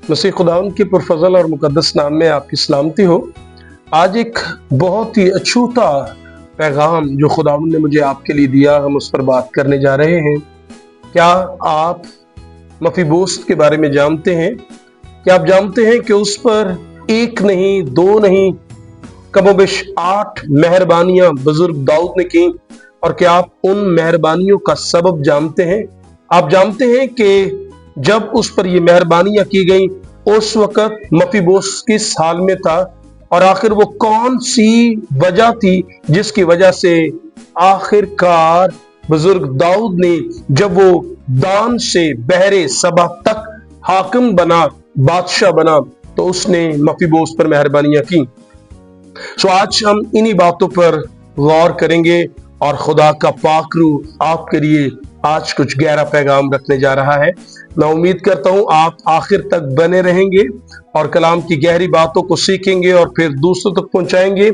मसीह खुदावंद के पुरफजल और मुकद्दस नाम में आपकी सलामती हो। आज एक बहुत ही अछूता पैगाम जो खुदावंद ने मुझे आपके लिए दिया, हम उस पर बात करने जा रहे हैं। क्या आप मफीबोस्त के बारे में जानते हैं? क्या आप जानते हैं कि उस पर एक नहीं, दो नहीं, कमोबेश 8 मेहरबानियां बुजुर्ग दाऊद ने की? और क्या आप उन मेहरबानियों का सबब जानते हैं? आप जानते हैं कि जब उस पर ये मेहरबानियां की गई उस वक्त मफीबोस्त किस हाल में था, और आखिर वो कौन सी वजह थी जिसकी वजह से आखिरकार बुजुर्ग दाऊद ने, जब वो दान से बहरे सबा तक हाकिम बना, बादशाह बना, तो उसने मफीबोस्त पर मेहरबानियां की। आज हम इन्हीं बातों पर गौर करेंगे और खुदा का पाक रूह आपके लिए आज कुछ गहरा पैगाम रखने जा रहा है। मैं उम्मीद करता हूं आप आखिर तक बने रहेंगे और कलाम की गहरी बातों को सीखेंगे और फिर दूसरों तक पहुंचाएंगे।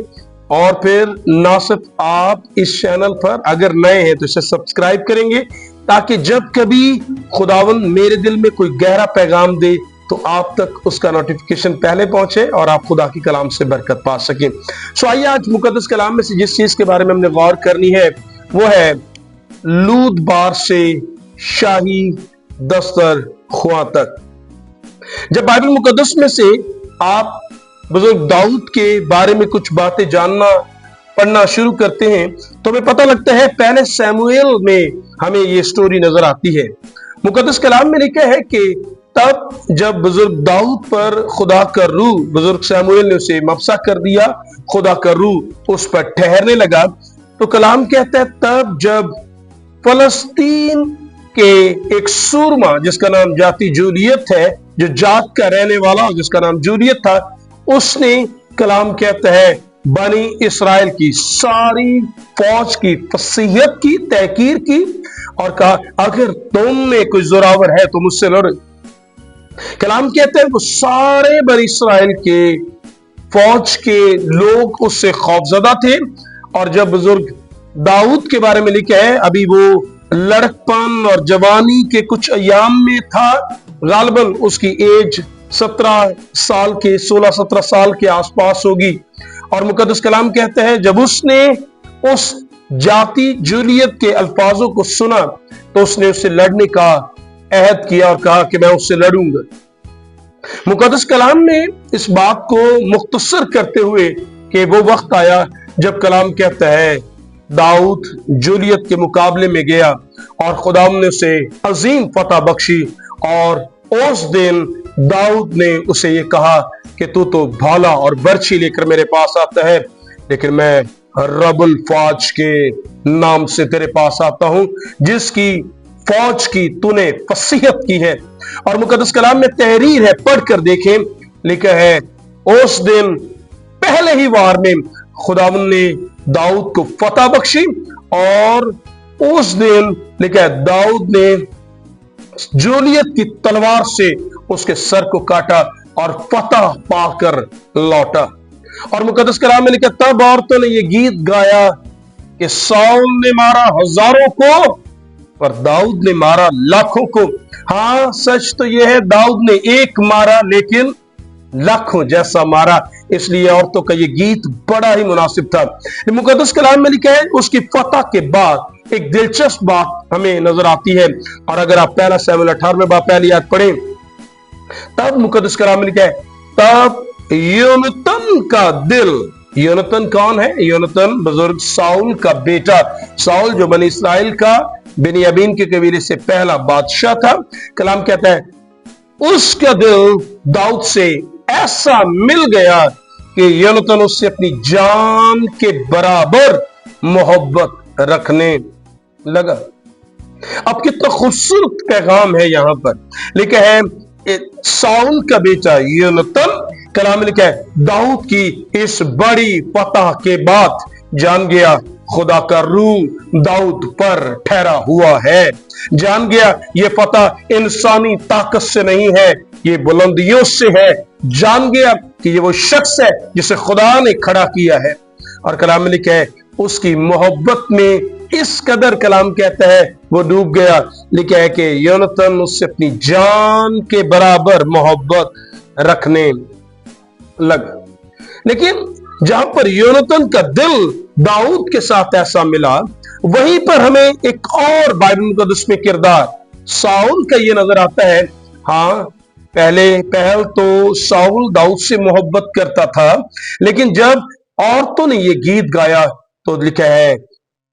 और फिर ना सिर्फ आप इस चैनल पर अगर नए हैं तो इसे सब्सक्राइब करेंगे, ताकि जब कभी खुदावंद मेरे दिल में कोई गहरा पैगाम दे तो आप तक उसका नोटिफिकेशन पहले पहुंचे और आप खुदा की कलाम से बरकत पा सकें। आइए आज मुकद्दस कलाम में से जिस चीज के बारे में हमने गौर करनी है वो है लूद बार से शाही दस्तर खुआ तक। जब बाइबल मुकद्दस में से आप बुजुर्ग दाऊद के बारे में कुछ बातें जानना, पढ़ना शुरू करते हैं तो हमें पता लगता है पहले सैमुएल में हमें ये स्टोरी नजर आती है। मुकद्दस कलाम में लिखा है कि तब जब बुजुर्ग दाऊद पर खुदा का रूह, बुजुर्ग सैमुएल ने उसे मबसा कर दिया, खुदा का रूह उस पर ठहरने लगा, तो कलाम कहता है तब जब फलस्तीन के एक सूरमा जिसका नाम जाति जूलियत है, जो जात का रहने वाला जिसका नाम जूलियत था, उसने कलाम कहता है बनी इस्राएल की सारी फौज की फसीहत की, तहकीर की और कहा अगर तुम में कोई जोरावर है तो मुझसे लड़ो। कलाम कहते हैं वो सारे बनी इस्राएल के फौज के लोग उससे खौफजदा थे। और जब बुजुर्ग दाऊद के बारे में लिखा है अभी वो लड़कपन और जवानी के कुछ अयाम में था, गालबन उसकी एज 17 साल के 16-17 साल के आसपास होगी। और मुकद्दस कलाम कहते हैं जब उसने उस जाति जूलियत के अल्फाजों को सुना तो उसने उससे लड़ने का अहद किया और कहा कि मैं उससे लड़ूंगा। मुकद्दस कलाम में इस बात को मुख्तसर करते हुए कि वो वक्त आया जब कलाम कहता है दाऊद जूलियत के मुकाबले में गया और खुदा ने उसे अजीम फतह बख्शी। और उस दिन दाऊद ने उसे ये कहा कि तू तो भाला और बर्छी लेकर मेरे पास आता है, लेकिन मैं रबुल फौज के नाम से तेरे पास आता हूं जिसकी फौज की तूने फसीहत की है। और मुकद्दस कलाम में तहरीर है, पढ़कर देखें, लिखा है उस दिन पहले ही वार में खुदावंद ने दाऊद को फतह बख्शी। और उस दिन लिखा है दाऊद ने जूलियत की तलवार से उसके सर को काटा और फतह पाकर लौटा। और मुकद्दस कलाम में लिखा तब औरतों ने यह गीत गाया कि साउल ने मारा हजारों को पर दाऊद ने मारा लाखों को। हाँ, सच तो यह है दाऊद ने एक मारा लेकिन लाखों जैसा मारा, इसलिए औरतों का यह गीत बड़ा ही मुनासिब था। मुकद्दस कलाम में लिखा है उसकी फतह के बाद एक दिलचस्प बात हमें नजर आती है। और अगर आप पहला सैमुएल 18वें बाब पहली आयत पढ़ें तब मुकद्दस कलाम में लिखा है तब योनतन का दिल, योनतन कौन है? योनतन बुजुर्ग साउल का बेटा, साउल जो बनी इस्राएल का बिन्यामीन के कबीले से पहला बादशाह था। कलाम कहता है उसका दिल दाऊद से ऐसा मिल गया कि योनतन उससे अपनी जान के बराबर मोहब्बत रखने लगा। अब कितना खूबसूरत पैगाम है यहां पर। लिखा है साउल का बेटा योनतन, कलाम लिखा है दाऊद की इस बड़ी फतह के बाद जान गया खुदा का रूह दाऊद पर ठहरा हुआ है। जान गया ये फतह इंसानी ताकत से नहीं है, ये बुलंदियों से है। जान गया कि ये वो शख्स है जिसे खुदा ने खड़ा किया है। और कलाम में लिखा है उसकी मोहब्बत में इस कदर, कलाम कहता है वो डूब गया। लिखा है कि योनातान उससे अपनी जान के बराबर मोहब्बत रखने लगा। लेकिन जहां पर योनातान का दिल दाऊद के साथ ऐसा मिला, वहीं पर हमें एक और बाइबल मुकद्दस में किरदार साउल का ये नजर आता है। हाँ, पहल तो साउल दाऊद से मोहब्बत करता था, लेकिन जब औरतों ने ये गीत गाया तो लिखा है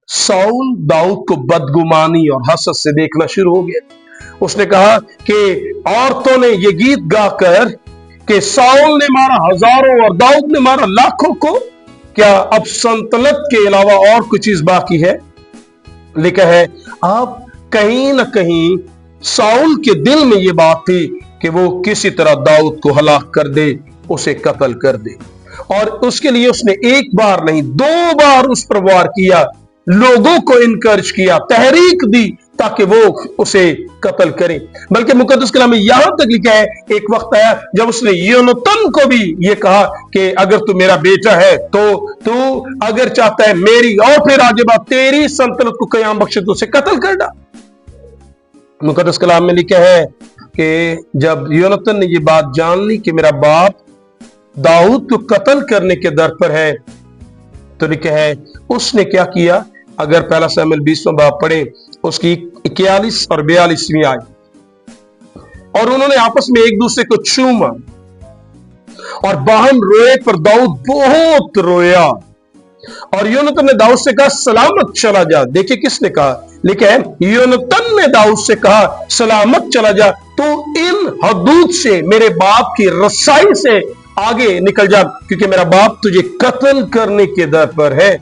साउल दाऊद को बदगुमानी और हसद से देखना शुरू हो गया। उसने कहा कि औरतों ने ये गीत गाकर कि साउल ने मारा हजारों और दाऊद ने मारा लाखों को, क्या अब सल्तनत के अलावा और कोई चीज बाकी है? लिखा है अब कहीं ना कहीं साउल के दिल में यह बात थी कि वो किसी तरह दाऊद को हलाक कर दे, उसे कत्ल कर दे। और उसके लिए उसने एक बार नहीं 2 बार उस पर वार किया, लोगों को इनकरेज किया, तहरीक दी ताकि वो उसे कत्ल करे। बल्कि मुकद्दस कलाम में यहां तक लिखा है एक वक्त आया जब उसने योनातान को भी ये कहा कि अगर तू मेरा बेटा है तो तू अगर चाहता है मेरी और फिर आगे बात तेरी सल्तनत को कयाम बख्शे तो उसे कत्ल कर डाल। मुकद्दस कलाम में लिखा है कि जब योनातान ने ये बात जान ली कि मेरा बाप दाऊद को कत्ल करने के दर पर है, तो लिखा है उसने क्या किया। अगर पहला शमूएल 20वां बाब पढ़े, उसकी 41 और 42वीं आयत, और उन्होंने आपस में एक दूसरे को चूमा और बाहम रोए, पर दाऊद बहुत रोया। और योनातान ने दाऊद से कहा सलामत चला जा। देखिए किसने कहा, लिखा है योनातान ने दाऊद से कहा सलामत चला जा, तो इन हदूद से मेरे बाप की रसाई से आगे निकल जा, क्योंकि मेरा बाप तुझे कत्ल करने के दर पर है।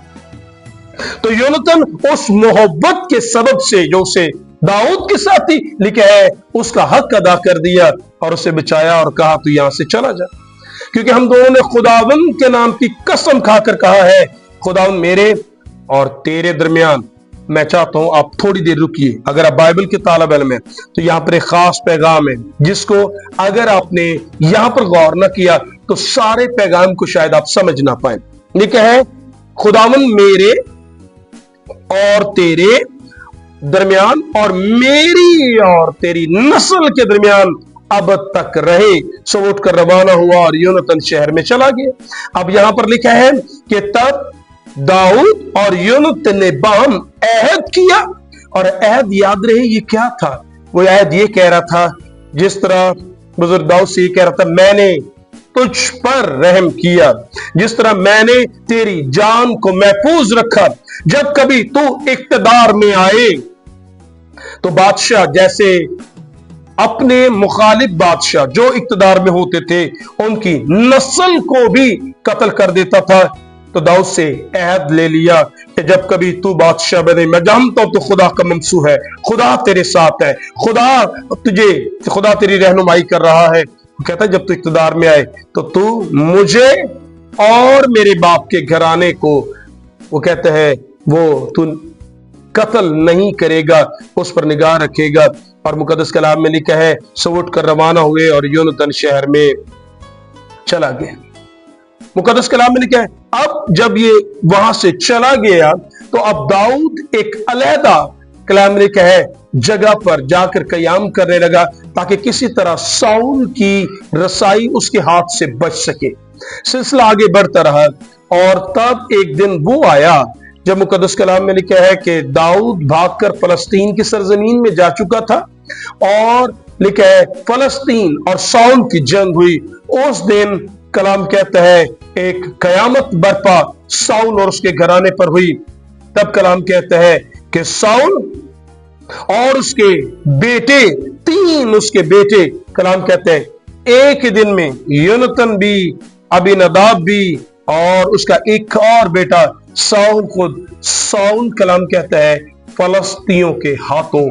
तो योनातान उस मोहब्बत के सबब से जो उसे दाऊद के साथ ही, लिखा है उसका हक अदा कर दिया और उसे बचाया और कहा तू यहां से चला जा। क्योंकि हम दोनों ने खुदावंद के नाम की कसम खाकर कहा है, खुदावंद मेरे और तेरे दरमियान, मैं चाहता हूं आप थोड़ी देर रुकिए। अगर आप बाइबल के तालिब इल्म है तो यहां पर एक खास पैगाम है जिसको अगर आपने यहां पर गौर न किया तो सारे पैगाम को शायद आप समझ ना पाए। लिखा है खुदावंद मेरे और तेरे दरमियान और मेरी और तेरी नस्ल के दरमियान अब तक रहे। सो उठकर रवाना हुआ और योनातान शहर में चला गया। अब यहां पर लिखा है कि तब दाऊद और योनातान ने बाहम अहद किया। और अहद याद रहे ये क्या था, वो अहद ये कह रहा था, जिस तरह बुजुर्ग दाऊद से ये कह रहा था मैंने तुझ पर रहम किया, जिस तरह मैंने तेरी जान को महफूज रखा, जब कभी तू इक्तदार में आए तो बादशाह जैसे अपने मुखालिफ बादशाह जो इक्तदार में होते थे उनकी नस्ल को भी कत्ल कर देता था। तो दाऊद से अहद ले लिया कि जब कभी तू बादशाह बने, मैं जानता हूं तो खुदा का मंसू है, खुदा तेरे साथ है, खुदा तेरी रहनुमाई कर रहा है। कहता है जब तू इक्तदार में आए तो तू मुझे और मेरे बाप के घराने को, वो कहते हैं वो तू कत्ल नहीं करेगा, उस पर निगाह रखेगा। और मुकद्दस कलाम में लिखा है सो उठकर रवाना हुए और योनातान शहर में चला गया। मुकद्दस कलाम में लिखा है अब जब ये वहां से चला गया तो अब दाऊद एक अलहदा, कलाम में लिखा है, जगह पर जाकर कयाम करने लगा ताकि किसी तरह साउल की रसाई उसके हाथ से बच सके। सिलसिला आगे बढ़ता रहा और तब एक दिन वो आया जब मुकद्दस कलाम में लिखा है कि दाऊद भागकर फलस्तीन की सरजमीन में जा चुका था और लिखा है फलस्तीन और साउल की जंग हुई। उस दिन कलाम कहता है एक कयामत बर्पा साउल और उसके घराने पर हुई। तब कलाम कहता है कि साउल और उसके बेटे, 3 उसके बेटे, कलाम कहते हैं एक ही दिन में योनातान भी, अबीनदाब भी और उसका एक और बेटा साउल कलाम कहता है फलस्तीनियों के हाथों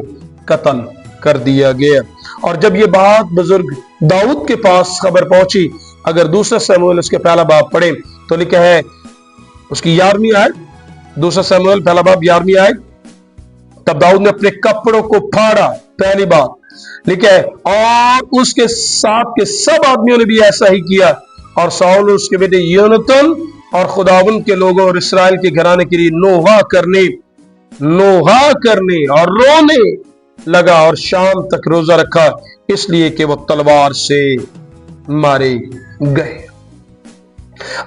कत्ल कर दिया गया। और जब ये बात बुजुर्ग दाऊद के पास खबर पहुंची, अगर दूसरा शमूएल उसके पहला बाब पढ़े तो लिखा है उसकी 11वीं आयत, दूसरा शमूएल पहला बाब 11वीं आयत, तब दाऊद ने अपने कपड़ों को फाड़ा, पहली बात लिखा है, और उसके साथ के सब आदमियों ने भी ऐसा ही किया। और साउल और उसके बेटे योनातान और खुदावंद के लोगों और इस्राएल के घराने के लिए नोहा करने नोहा करने और रोने लगा और शाम तक रोजा रखा, इसलिए कि वो तलवार से मारे गए।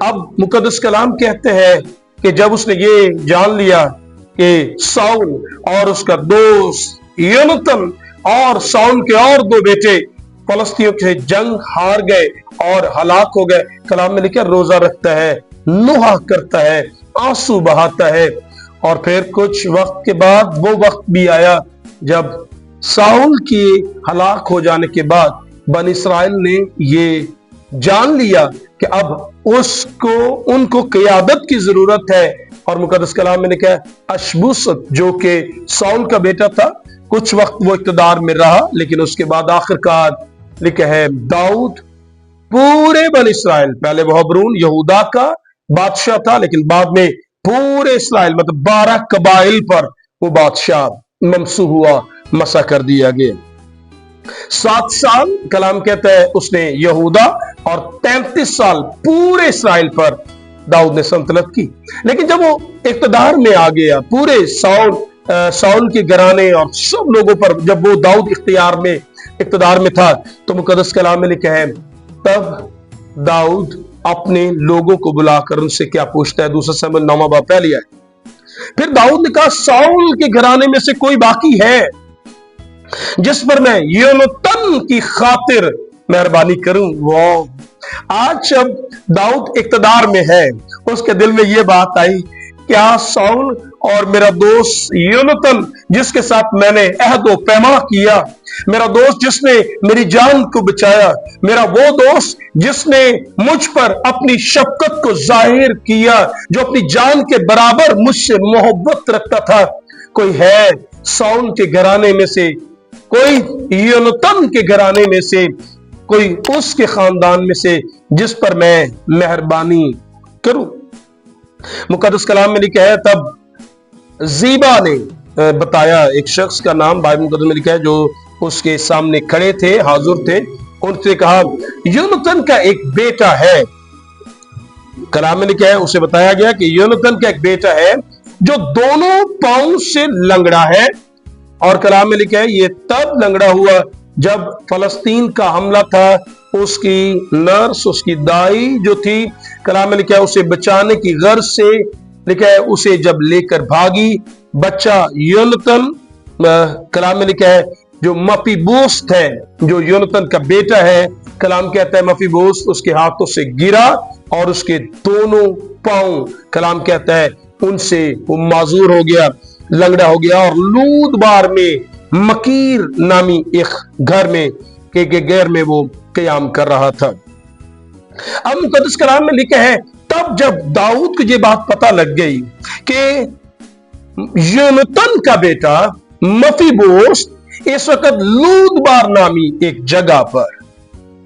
अब मुकद्दस कलाम कहते हैं कि जब उसने ये जान लिया कि साउल और उसका दोस्त योनातान और साउल के और दो बेटे फलस्तीनियों से जंग हार गए और हलाक हो गए, कलाम में लिखा रोजा रखता है, नोहा करता है, आंसू बहाता है। और फिर कुछ वक्त के बाद वो वक्त भी आया जब साउल के हलाक हो जाने के बाद बन इसराइल ने ये जान लिया कि अब उनको क़यादत की जरूरत है। और मुकद्दस कलाम में लिखा है अशबूसत जो कि साउल का बेटा था, कुछ वक्त वो इक़्तिदार में रहा, लेकिन उसके बाद आखिरकार लिखा है दाऊद पूरे बन इसराइल, पहले वो हबरून यहूदा का बादशाह था, लेकिन बाद में पूरे इसराइल मतलब 12 कबाइल पर वो बादशाह ममसू हुआ, मसा कर दिया गया। 7 साल कलाम कहता है उसने यहूदा और 33 साल पूरे इसराइल पर दाऊद ने सल्तनत की। लेकिन जब वो इक़्तिदार में आ गया पूरे साउल के घराने और सब लोगों पर, जब वो दाऊद इक़्तिदार में था, तो मुकद्दस कलाम में लिखा है तब दाऊद अपने लोगों को बुलाकर उनसे क्या पूछता है, दूसरा शमूएल 9 बाब पहली है। फिर दाऊद ने कहा साउल के घराने में से कोई बाकी है जिस पर मैं योनातान की खातिर मेहरबानी करूं। वो आज जब दाऊद इक़्तिदार में है, उसके दिल में यह बात आई, क्या साउल और मेरा दोस्त योनातान जिसके साथ मैंने अहद व पैमा किया, मेरा दोस्त जिसने मेरी जान को बचाया, मेरा वो दोस्त जिसने मुझ पर अपनी शफकत को जाहिर किया, जो अपनी जान के बराबर मुझसे मोहब्बत रखता था, कोई है साउल के घराने में से, कोई योनातान के घराने में से, कोई उसके खानदान में से जिस पर मैं मेहरबानी करूं। मुकद्दस कलाम में लिखा है तब जीबा ने बताया, एक शख्स का नाम बाइबल मुकद्दस में लिखा है जो उसके सामने खड़े थे, हाजुर थे, उनसे कहा योनातान का एक बेटा है। कलाम में लिखा है उसे बताया गया कि योनातान का एक बेटा है जो दोनों पांव से लंगड़ा है। और कलाम में लिखा है ये तब लंगड़ा हुआ जब फलस्तीन का हमला था, उसकी नर्स, उसकी दाई जो थी, कलाम में लिखा है उसे बचाने की गर्ज से लिखा है उसे जब लेकर भागी। बच्चा योनातान, कलाम में लिखा है जो मफीबोस्त है, जो योनातान का बेटा है, कलाम कहता है मफीबोस्त उसके हाथों से गिरा और उसके दोनों पांव, कलाम कहता है उनसे वो माजूर हो गया, लंगड़ा हो गया, और लूदबार में मकीर नामी एक घर में के गैर में वो क़याम कर रहा था। अब मुकद्दस कलाम में लिखा है तब जब दाऊद को ये बात पता लग गई कि योनातान का बेटा मफीबोस्त इस वक्त लूदबार नामी एक जगह पर,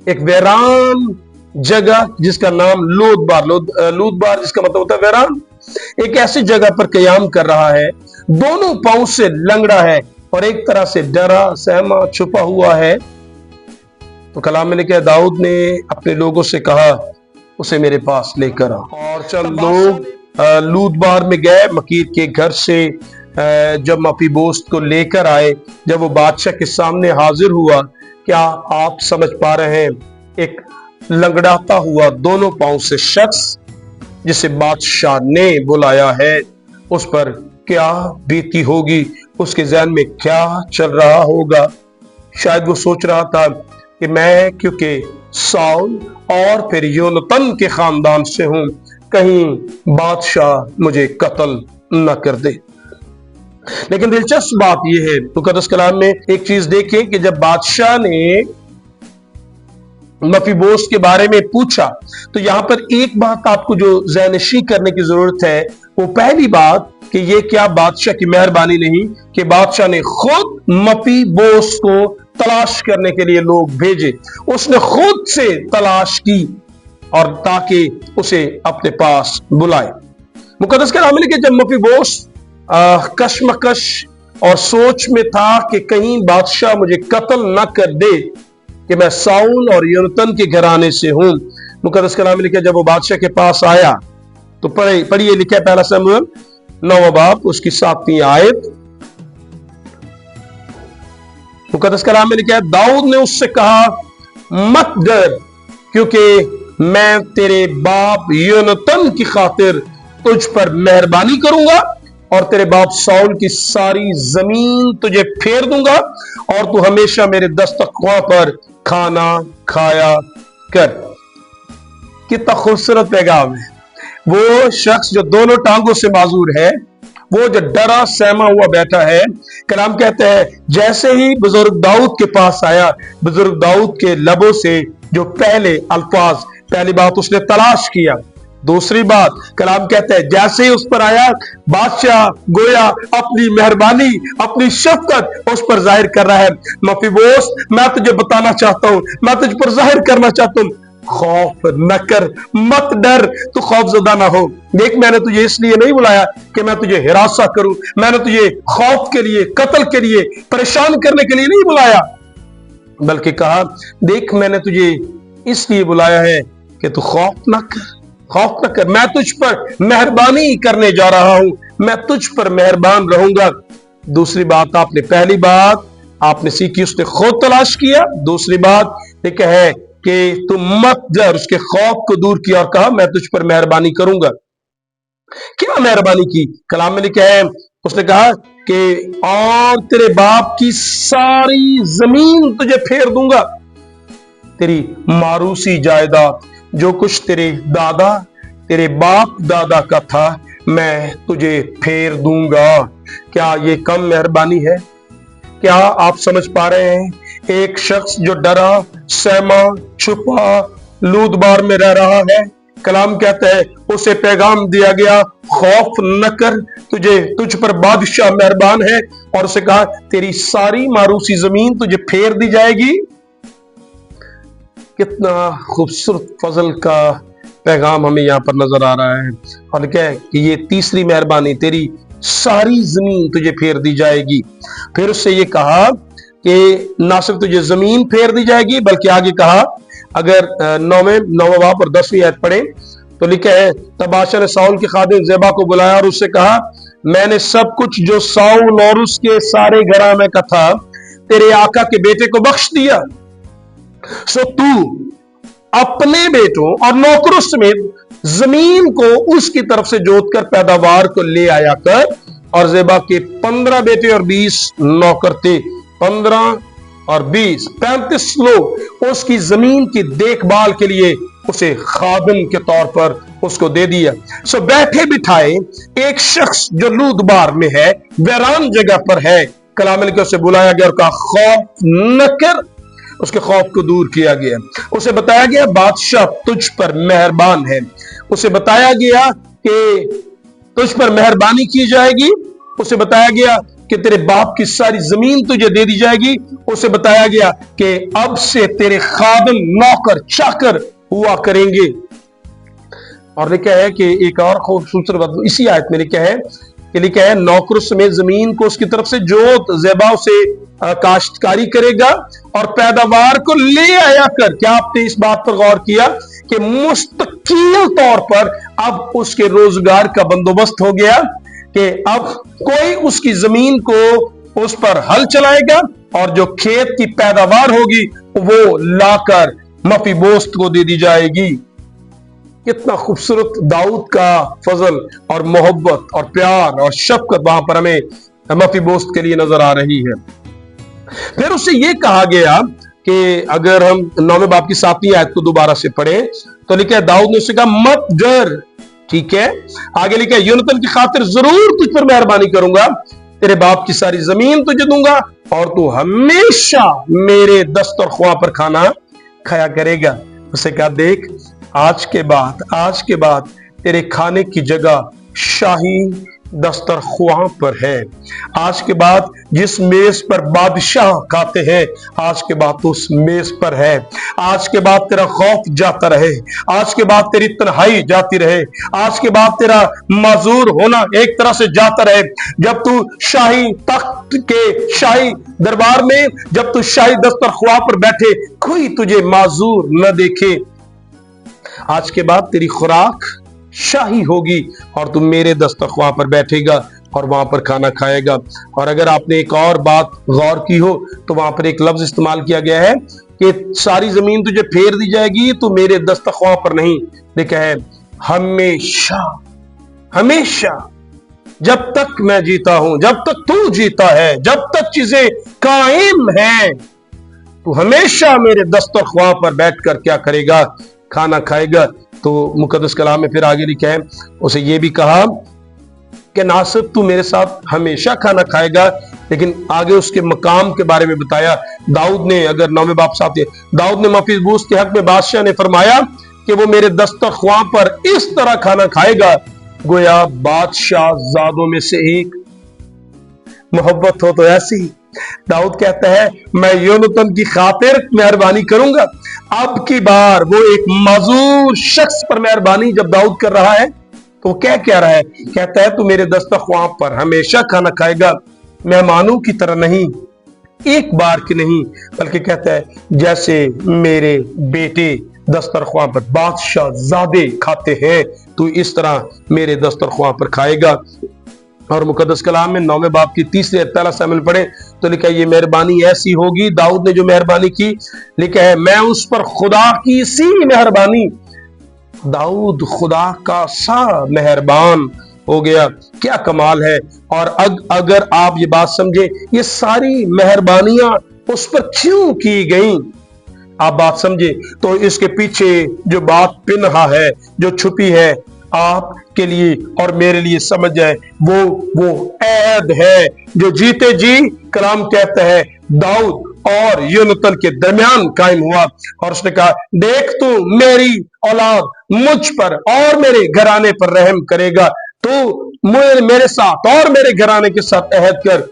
एक वीरान जगह जिसका नाम लूदबार जिसका मतलब होता है वीरान, एक ऐसी जगह पर क़याम कर रहा है, दोनों पांव से लंगड़ा है और एक तरह से डरा सहमा छुपा हुआ है। तो कलाम में लिखा है दाऊद ने अपने लोगों से कहा उसे मेरे पास लेकर आ। और चंद लोग लूदबार में गए, मकीर के घर से जब मफीबोस्त को लेकर आए, जब वो बादशाह के सामने हाजिर हुआ, क्या आप समझ पा रहे हैं, एक लंगड़ाता हुआ दोनों पांव से शख्स जिसे बादशाह ने बुलाया है, उस पर क्या बीती होगी, उसके ज़हन में क्या चल रहा होगा। शायद वो सोच रहा था कि मैं क्योंकि साउल और फिर योनातान के खानदान से हूं, कहीं बादशाह मुझे कत्ल न कर दे। लेकिन दिलचस्प बात यह है, मुकद्दस कलाम में एक चीज देखें कि जब बादशाह ने मफीबोस्त के बारे में पूछा, तो यहां पर एक बात आपको जो ज़हनशी करने की जरूरत है, वो पहली बात कि ये क्या बादशाह की मेहरबानी नहीं कि बादशाह ने खुद मफीबोस्त को तलाश करने के लिए लोग भेजे, उसने खुद से तलाश की और ताकि उसे अपने पास बुलाए। मुकद्दस कलाम में लिखा जब मफीबोस्त कशमकश और सोच में था कि कहीं बादशाह मुझे कत्ल न कर दे कि मैं साउल और योनातान के घराने से हूं, मुकद्दस कलाम में लिखा जब वो बादशाह के पास आया तो पढ़िए, लिखा है पहला शमूएल 9वां बाब उसकी 7वीं आयत। मुकद्दस कलाम में लिखा है, दाऊद ने उससे कहा, मत डर, क्योंकि मैं तेरे बाप योनातान की खातिर तुझ पर मेहरबानी करूंगा और तेरे बाप साउल की सारी जमीन तुझे फेर दूंगा और तू हमेशा मेरे दस्तरख्वां पर खाना खाया कर। कितना खूबसूरत पैगाम है। वो शख्स जो दोनों टांगों से माजूर है, वो जो डरा सहमा हुआ बैठा है, कलाम कहते हैं जैसे ही बुजुर्ग दाऊद के पास आया, बुजुर्ग दाऊद के लबों से जो पहले अल्फाज, पहली बात उसने तलाश किया, दूसरी बात कलाम कहते हैं जैसे ही उस पर आया, बादशाह गोया अपनी मेहरबानी, अपनी शफकत उस पर जाहिर कर रहा है। मफीबोस, मैं तुझे बताना चाहता हूं, मैं तुझ पर जाहिर करना चाहता हूं, खौफ न कर, मत डर, तू खौफजदा ना हो। देख, मैंने तुझे इसलिए नहीं बुलाया कि मैं तुझे हिरासा करूं, मैंने तुझे खौफ के लिए, कत्ल के लिए, परेशान करने के लिए नहीं बुलाया, बल्कि कहा देख, मैंने तुझे इसलिए बुलाया है कि तू खौफ ना कर, खौफ न कर, मैं तुझ पर मेहरबानी करने जा रहा हूं, मैं तुझ पर मेहरबान रहूंगा। दूसरी बात आपने, पहली बात आपने सीखी, उसने खुद तलाश किया। दूसरी बात एक है कि तुम मत डर, उसके खौफ को दूर किया और कहा मैं तुझ पर मेहरबानी करूंगा। क्या मेहरबानी की? कलाम में लिखा है, उसने कहा कि और तेरे बाप की सारी जमीन तुझे फेर दूंगा, तेरी मारूसी जायदाद, जो कुछ तेरे दादा, तेरे बाप दादा का था, मैं तुझे फेर दूंगा। क्या ये कम मेहरबानी है? क्या आप समझ पा रहे हैं? एक शख्स जो डरा सहमा छुपा लूदबार में रह रहा है, कलाम कहता है उसे पैगाम दिया गया, खौफ न कर, तुझ पर बादशाह मेहरबान है, और उसे कहा तेरी सारी मारूसी जमीन तुझे फेर दी जाएगी। कितना खूबसूरत फजल का पैगाम हमें यहां पर नजर आ रहा है। और क्या है कि ये तीसरी मेहरबानी, तेरी सारी जमीन तुझे फेर दी जाएगी। फिर उससे ये कहा कि ना सिर्फ तुझे जमीन फेर दी जाएगी, बल्कि आगे कहा, अगर 9वां बाब और 10वीं आयत पढ़े तो लिखा है, तब बादशाह ने साउल के खादिम ज़ेबा को बुलाया और उससे कहा, मैंने सब कुछ जो साउल और उसके सारे घराने का था तेरे आका के बेटे को बख्श दिया, सो तू अपने बेटों और नौकरों समेत जमीन को उसकी तरफ से जोत कर पैदावार को ले आया कर। और ज़ेबा के 15 बेटे और 20 नौकर थे, 15 और 20 35 लोग उसकी जमीन की देखभाल के लिए उसे खादिम के तौर पर उसको दे दिया। सो बैठे बिठाए एक शख्स जो लूदबार में है, वैरान जगह पर है, कलाम के उसे बुलाया गया और कहा खौफ न कर, उसके खौफ को दूर किया गया। उसे बताया गया बादशाह तुझ पर मेहरबान है, उसे बताया गया कि तुझ पर मेहरबानी की जाएगी, उसे बताया गया कि तेरे बाप की सारी जमीन तुझे दे दी जाएगी, उसे बताया गया कि अब से तेरे खादिम नौकर चाकर हुआ करेंगे। और लिखा है कि एक और खूबसूरत बात इसी आयत में लिखा है कि लिखा है नौकरों समेत जमीन को उसकी तरफ से जोत ज़ेबा से काश्तकारी करेगा और पैदावार को ले आया कर। क्या आपने इस बात पर गौर किया कि मुस्तकिल तौर पर अब उसके रोजगार का बंदोबस्त हो गया कि अब कोई उसकी जमीन को उस पर हल चलाएगा और जो खेत की पैदावार होगी वो लाकर मफीबोस्त को दे दी जाएगी। कितना खूबसूरत दाऊद का फजल और मोहब्बत और प्यार और शफकत वहां पर हमें मफीबोस्त के लिए नजर आ रही है। फिर उससे यह कहा गया कि अगर हम 9वें बाब की 7वीं आयत को दोबारा से पढ़े तो लिखा है, दाऊद ने उससे कहा मत डर, ठीक है, आगे लिखा है योनातान की खातिर जरूर तुझ पर मेहरबानी करूंगा, तेरे बाप की सारी जमीन तुझे दूंगा और तू हमेशा मेरे दस्तरख्वां पर खाना खाया करेगा। उसे कहा देख, आज के बाद तेरे खाने की जगह शाही दस्तरख्वां पर है। आज के बाद जिस मेज पर बादशाह खाते हैं, आज के बाद तो उस मेज पर है। आज के बाद तेरा खौफ जाता रहे, आज के बाद तेरी तन्हाई जाती रहे, आज के बाद तेरा माजूर होना एक तरह से जाता रहे। जब तू शाही तख्त के शाही दरबार में, जब तू शाही दस्तरख्वां पर बैठे, कोई तुझे माजूर न देखे। आज के बाद तेरी खुराक शाही होगी और तू मेरे दस्तरख्वां पर बैठेगा और वहां पर खाना खाएगा। और अगर आपने एक और बात गौर की हो तो वहां पर एक लफ्ज इस्तेमाल किया गया है कि सारी जमीन तुझे फेर दी जाएगी, तो मेरे दस्तरख्वां पर नहीं, लिखा है हमेशा। हमेशा, जब तक मैं जीता हूं, जब तक तू जीता है, जब तक चीजें कायम हैं, तो हमेशा मेरे दस्तरख्वां पर बैठकर क्या करेगा, खाना खाएगा। तो मुकद्दस कलाम में फिर आगे लिखा है, उसे ये भी कहा कि ना सिर्फ तू मेरे साथ हमेशा खाना खाएगा, लेकिन आगे उसके मकाम के बारे में बताया। दाऊद ने, अगर 9वें बाब साथ है, दाऊद ने मफीबूस के हक में बादशाह ने फरमाया कि वो मेरे दस्तरख्वां पर इस तरह खाना खाएगा गोया बादशाह जादों में से एक। मोहब्बत हो तो ऐसी। दाऊद कहता है मैं योनतन की खातिर मेहरबानी करूंगा। अब की बार वो एक माजूर शख्स पर मेहरबानी जब दाऊद कर रहा है तो वो क्या कह रहा है, कहता है तू मेरे दस्तरख्वां पर हमेशा खाना खाएगा, मेहमानों की तरह नहीं, एक बार की नहीं, बल्कि कहता है जैसे मेरे बेटे दस्तरख्वां पर बादशाह ज़ादे खाते हैं, तू इस तरह मेरे दस्तरख्वां पर खाएगा। और मुकद्दस कलाम में 9वें बाब की 30 पहला शामिल पढ़े तो लिखा है ये मेहरबानी ऐसी होगी, दाऊद ने जो मेहरबानी की, लिखा है मैं उस पर खुदा की सी मेहरबानी। दाऊद खुदा का सा मेहरबान हो गया, क्या कमाल है। और अगर आप ये बात समझे, ये सारी मेहरबानियां उस पर क्यों की गई, आप बात समझे तो इसके पीछे जो बात पिनहा है, जो छुपी है, आपके लिए और मेरे लिए समझ जाए, वो ऐद है जो जीते जी कलाम कहता है दाऊद और योनतन के दरमियान कायम हुआ। और उसने कहा देख तू मेरी औलाद मुझ पर और मेरे घराने पर रहम करेगा, तो मेरे साथ और मेरे घराने के साथ अहद कर।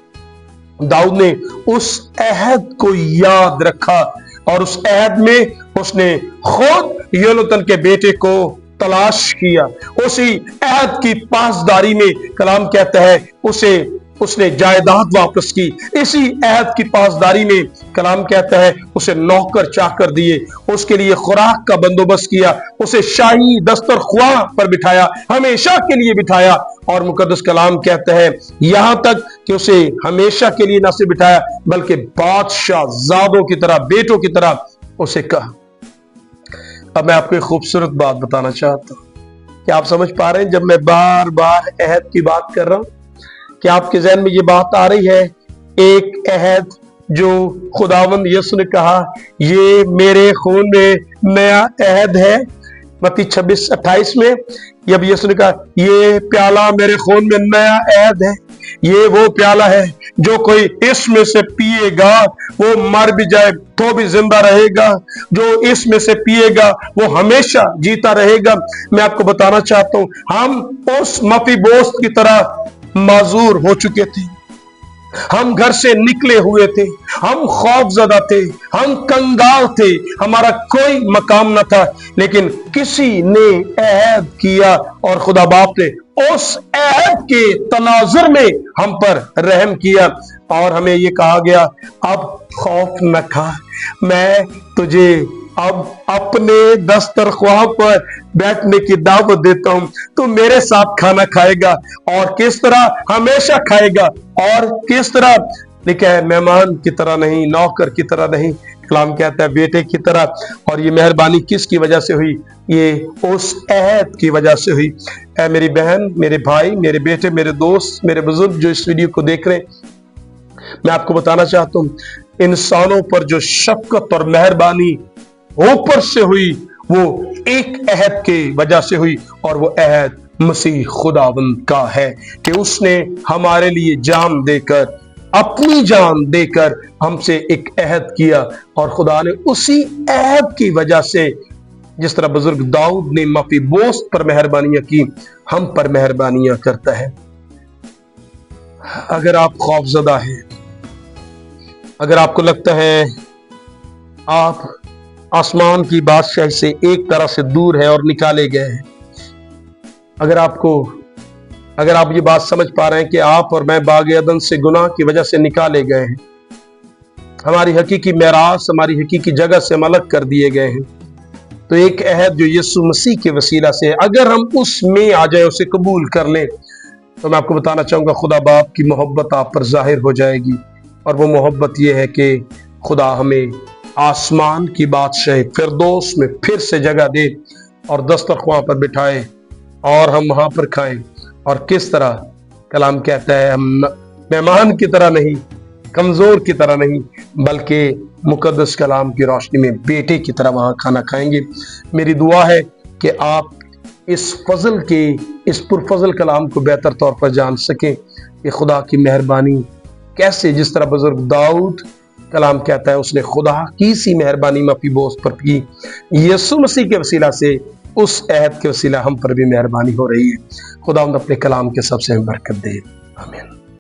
दाऊद ने उस अहद को याद रखा और उस अहद में उसने खुद योनतन के बेटे को तलाश किया। उसी अहद की पासदारी में कलाम कहता है उसने जायदाद वापस की। इसी अहद की पासदारी में कलाम कहता है उसे नौकर चाकर दिए, उसके लिए खुराक का बंदोबस्त किया, उसे शाही दस्तरख्वां पर बिठाया, हमेशा के लिए बिठाया। और मुकद्दस कलाम कहता है यहां तक कि उसे हमेशा के लिए न सिर्फ बिठाया बल्कि बादशाह ज़ादों की तरह, बेटों की तरह उसे कहा। अब मैं आपको एक खूबसूरत बात बताना चाहता हूं कि आप समझ पा रहे हैं जब मैं बार बार अहद की बात कर रहा हूं, कि आपके ज़हन में ये बात आ रही है, एक अहद जो खुदावंद यीशु ने कहा ये मेरे खून में नया अहद है, मत्ती 26:28 में जब यीशु ने कहा ये प्याला मेरे खून में नया अहद है, ये वो प्याला है जो कोई इसमें से पिएगा वो मर भी जाए तो भी जिंदा रहेगा, जो इसमें से पिएगा वो हमेशा जीता रहेगा। मैं आपको बताना चाहता हूं हम उस मफीबोस्त की तरह माजूर हो चुके थे, हम घर से निकले हुए थे, हम खौफजदा थे, हम कंगाल थे, हमारा कोई मकाम न था, लेकिन किसी ने अहद किया और खुदा बाप ने उस अहद के तनाजुर में हम पर रहम किया और हमें यह कहा गया अब खौफ न खा, मैं तुझे अब अपने दस्तरख्वां पर बैठने की दावत देता हूं, तू मेरे साथ खाना खाएगा और किस तरह, हमेशा खाएगा। और किस तरह लिखा है मेहमान की तरह नहीं, नौकर की तरह नहीं, कलाम कहता है बेटे की तरह। और ये मेहरबानी किसकी वजह से हुई, ये उस अहद की वजह से हुई। ऐ मेरी बहन, मेरे भाई, मेरे बेटे, मेरे दोस्त, मेरे बुजुर्ग जो इस वीडियो को देख रहे हैं, मैं आपको बताना चाहता हूं इंसानों पर जो शफकत और मेहरबानी ऊपर से हुई वो एक अहद के वजह से हुई, और वो अहद मसीह खुदावंद का है कि उसने हमारे लिए जान देकर, अपनी जान देकर हमसे एक अहद किया। और खुदा ने उसी अहद की वजह से, जिस तरह बुजुर्ग दाऊद ने मफीबोस्त पर मेहरबानियां की, हम पर मेहरबानियां करता है। अगर आप खौफजदा हैं, अगर आपको लगता है आप आसमान की बादशाही से एक तरह से दूर है और निकाले गए हैं, अगर आप ये बात समझ पा रहे हैं कि आप और मैं बाग अदन से गुनाह की वजह से निकाले गए हैं, हमारी हकीकी मेरास, हमारी हकीकी जगह से हम अलग कर दिए गए हैं, तो एक अहद जो यीशु मसीह के वसीला से, अगर हम उसमें आ जाए, उसे कबूल कर लें, तो मैं आपको बताना चाहूँगा खुदा बाप की मोहब्बत आप पर जाहिर हो जाएगी। और वो मोहब्बत ये है कि खुदा हमें आसमान की बादशाह फिरदौस में फिर से जगह दे और दस्तरख्वां पर बिठाए और हम वहाँ पर खाएं। और किस तरह कलाम कहता है, हम मेहमान की तरह नहीं, कमज़ोर की तरह नहीं, बल्कि मुकद्दस कलाम की रोशनी में बेटे की तरह वहाँ खाना खाएंगे। मेरी दुआ है कि आप इस फजल के, इस पुरफजल कलाम को बेहतर तौर पर जान सकें कि खुदा की मेहरबानी कैसे, जिस तरह बुजुर्ग दाऊद कलाम कहता है उसने खुदा की सी मेहरबानी मफीबोस पर की, यीशु मसीह के वसीला से उस अहद के वसीला हम पर भी मेहरबानी हो रही है। खुदा अपने कलाम के सबसे बरकत दे। आमीन।